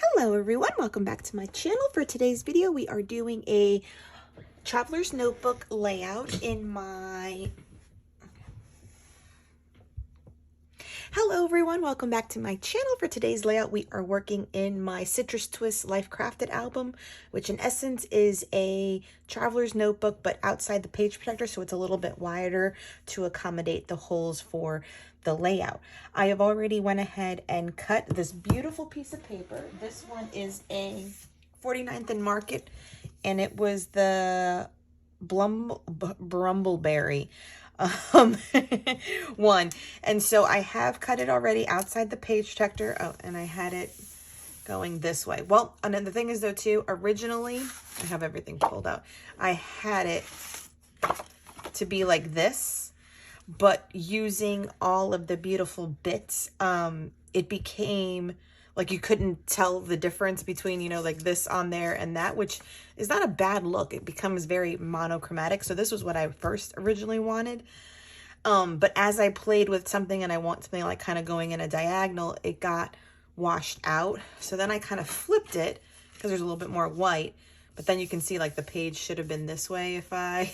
Hello everyone, welcome back to my channel. For today's video, we are doing a traveler's notebook layout in my... Hello everyone, welcome back to my channel. For today's layout, we are working in my Citrus Twist Life Crafted album, which in essence is a traveler's notebook, but outside the page protector, so it's a little bit wider to accommodate the holes for the layout. I have already went ahead and cut this beautiful piece of paper. This one is a 49th and Market, and it was the Brumbleberry one. And so I have cut it already outside the page protector. Oh, and I had it going this way. Well, and then the thing is though too, originally, I have everything pulled out. I had it to be like this, but using all of the beautiful bits, it became like you couldn't tell the difference between, you know, like this on there and that, which is not a bad look. It becomes very monochromatic. So this was what I first originally wanted. But as I played with something and I want something like kind of going in a diagonal, it got washed out. So then I kind of flipped it because there's a little bit more white, but then you can see like the page should have been this way if I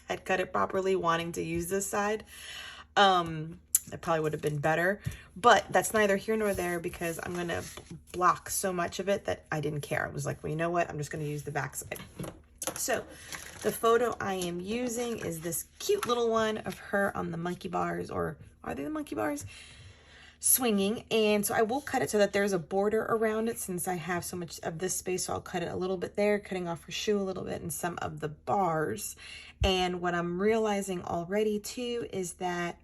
had cut it properly, wanting to use this side. It probably would have been better, but that's neither here nor there because I'm going to block so much of it that I didn't care. I was like, well, you know what? I'm just going to use the back side. So the photo I am using is this cute little one of her on the monkey bars, or are they the monkey bars? Swinging. And so I will cut it so that there's a border around it since I have so much of this space. So I'll cut it a little bit there, cutting off her shoe a little bit and some of the bars. And what I'm realizing already too is that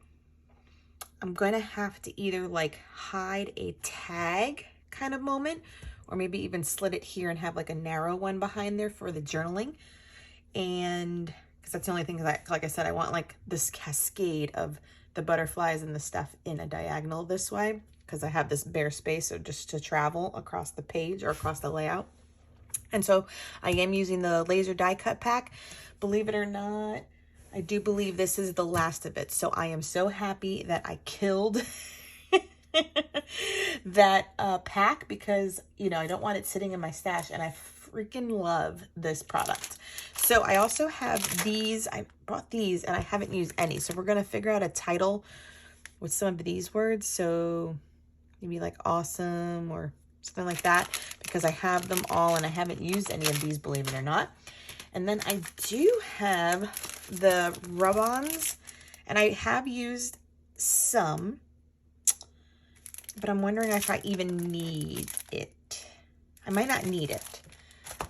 I'm going to have to either like hide a tag kind of moment, or maybe even slit it here and have like a narrow one behind there for the journaling. And because that's the only thing that, like I said, I want like this cascade of the butterflies and the stuff in a diagonal this way, because I have this bare space, so just to travel across the page or across the layout. And so I am using the laser die cut pack. Believe it or not, I do believe this is the last of it. So I am so happy that I killed that pack because, you know, I don't want it sitting in my stash, and I freaking love this product. So I also have these. I brought these and I haven't used any. So we're going to figure out a title with some of these words. So maybe like awesome or something like that, because I have them all and I haven't used any of these, believe it or not. And then I do have the rub-ons, and I have used some, but I'm wondering if I even need it. I might not need it.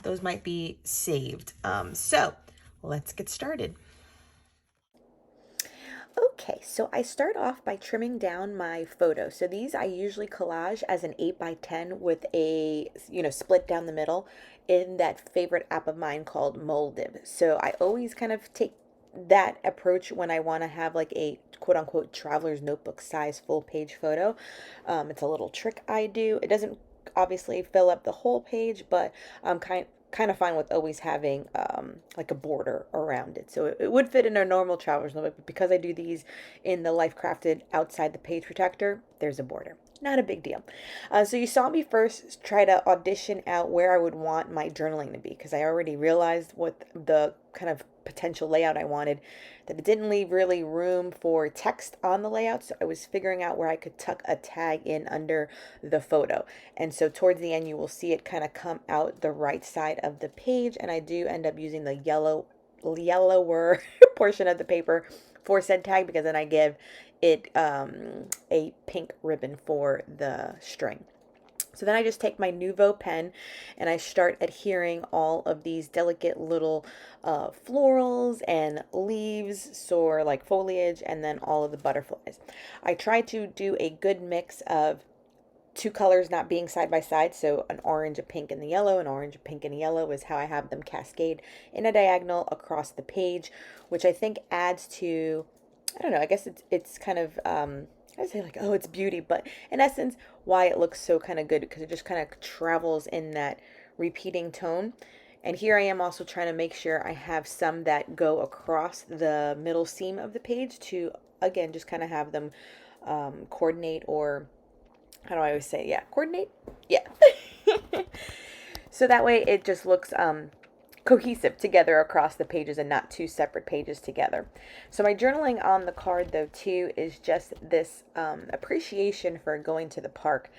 Those might be saved. So let's get started. Okay, so I start off by trimming down my photo. So these I usually collage as an 8x10 with a, you know, split down the middle in that favorite app of mine called Molded. So I always kind of take that approach when I want to have like a quote unquote traveler's notebook size full page photo. It's a little trick I do. It doesn't obviously fill up the whole page, but I'm kind of fine with always having like a border around it. So it would fit in a normal traveler's notebook, but because I do these in the Life Crafted outside the page protector, there's a border. Not a big deal. So you saw me first try to audition out where I would want my journaling to be, because I already realized what the kind of potential layout I wanted, that it didn't leave really room for text on the layout. So I was figuring out where I could tuck a tag in under the photo. And so towards the end, you will see it kind of come out the right side of the page. And I do end up using the yellower portion of the paper for said tag, because then I give it a pink ribbon for the string. So then I just take my Nuvo pen and I start adhering all of these delicate little florals and leaves, so like foliage, and then all of the butterflies. I try to do a good mix of two colors not being side by side, so an orange, a pink, and the yellow. An orange, a pink, and a yellow is how I have them cascade in a diagonal across the page, which I think adds to, I don't know, I guess it's kind of I say like, oh, it's beauty, but in essence, why it looks so kind of good, because it just kind of travels in that repeating tone. And here I am also trying to make sure I have some that go across the middle seam of the page to, again, just kind of have them coordinate, or how do I always say? Yeah, coordinate? Yeah. So that way it just looks cohesive together across the pages and not two separate pages together. So my journaling on the card though too is just this appreciation for going to the park.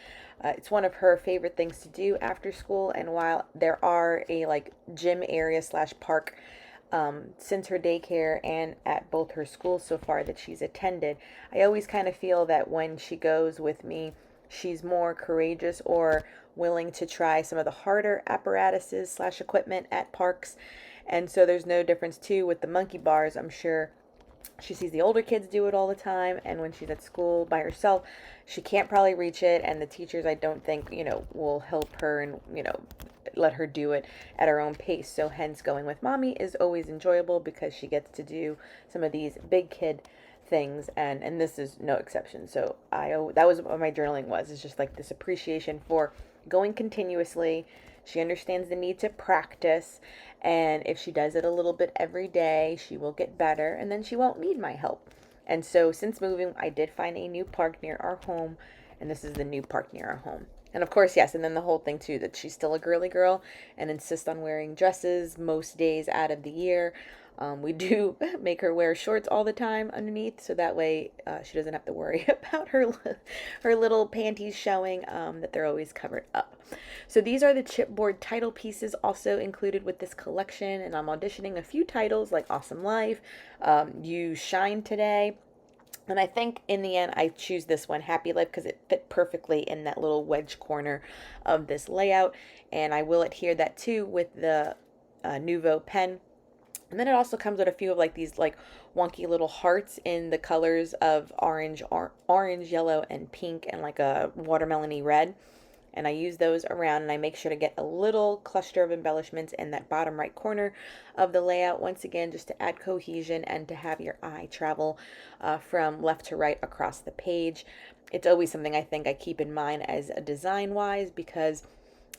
It's one of her favorite things to do after school, and while there are a like gym area slash park since her daycare and at both her schools so far that she's attended, I always kind of feel that when she goes with me, she's more courageous or willing to try some of the harder apparatuses slash equipment at parks. And so there's no difference too with the monkey bars. I'm sure she sees the older kids do it all the time, and when she's at school by herself, she can't probably reach it, and the teachers, I don't think, will help her and, let her do it at her own pace. So hence going with mommy is always enjoyable because she gets to do some of these big kid things, and this is no exception. So that was what my journaling was. It's just like this appreciation for going continuously. She understands the need to practice, and if she does it a little bit every day, she will get better, and then she won't need my help. And so since moving, I did find a new park near our home, and this is the new park near our home. And of course, yes, and then the whole thing too, that she's still a girly girl and insists on wearing dresses most days out of the year. We do make her wear shorts all the time underneath, so that way she doesn't have to worry about her little panties showing, that they're always covered up. So these are the chipboard title pieces also included with this collection, and I'm auditioning a few titles like Awesome Life, You Shine Today. And I think in the end, I choose this one, Happy Life, because it fit perfectly in that little wedge corner of this layout. And I will adhere that too with the Nouveau pen. And then it also comes with a few of like these like wonky little hearts in the colors of orange, yellow, and pink, and like a watermelony red. And I use those around, and I make sure to get a little cluster of embellishments in that bottom right corner of the layout, once again just to add cohesion and to have your eye travel from left to right across the page. It's always something I think I keep in mind as a design wise, because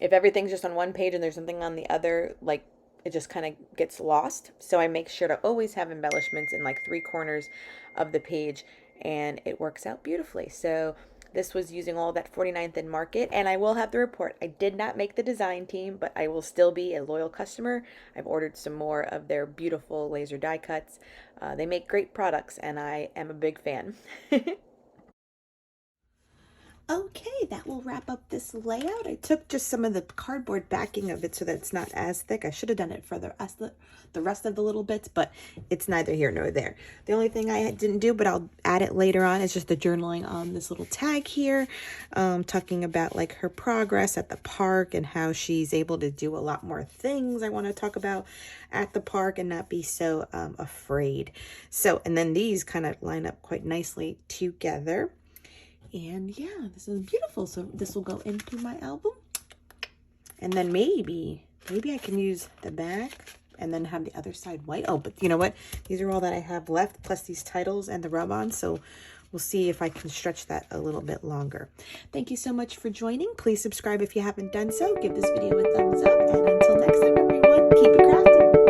if everything's just on one page and there's something on the other, like it just kind of gets lost. So I make sure to always have embellishments in like 3 corners of the page, and it works out beautifully. So this was using all that 49th and Market, and I will have to report, I did not make the design team, but I will still be a loyal customer. I've ordered some more of their beautiful laser die cuts. They make great products, and I am a big fan. Okay, that will wrap up this layout. I took just some of the cardboard backing of it so that it's not as thick. I should have done it for the rest of the little bits, but it's neither here nor there. The only thing I didn't do, but I'll add it later on, is just the journaling on this little tag here, talking about like her progress at the park and how she's able to do a lot more things I want to talk about at the park and not be so afraid. So, and then these kind of line up quite nicely together. And yeah, this is beautiful. So this will go into my album. And then maybe I can use the back and then have the other side white. Oh, but you know what? These are all that I have left, plus these titles and the rub-on. So we'll see if I can stretch that a little bit longer. Thank you so much for joining. Please subscribe if you haven't done so. Give this video a thumbs up. And until next time, everyone, keep it crafty.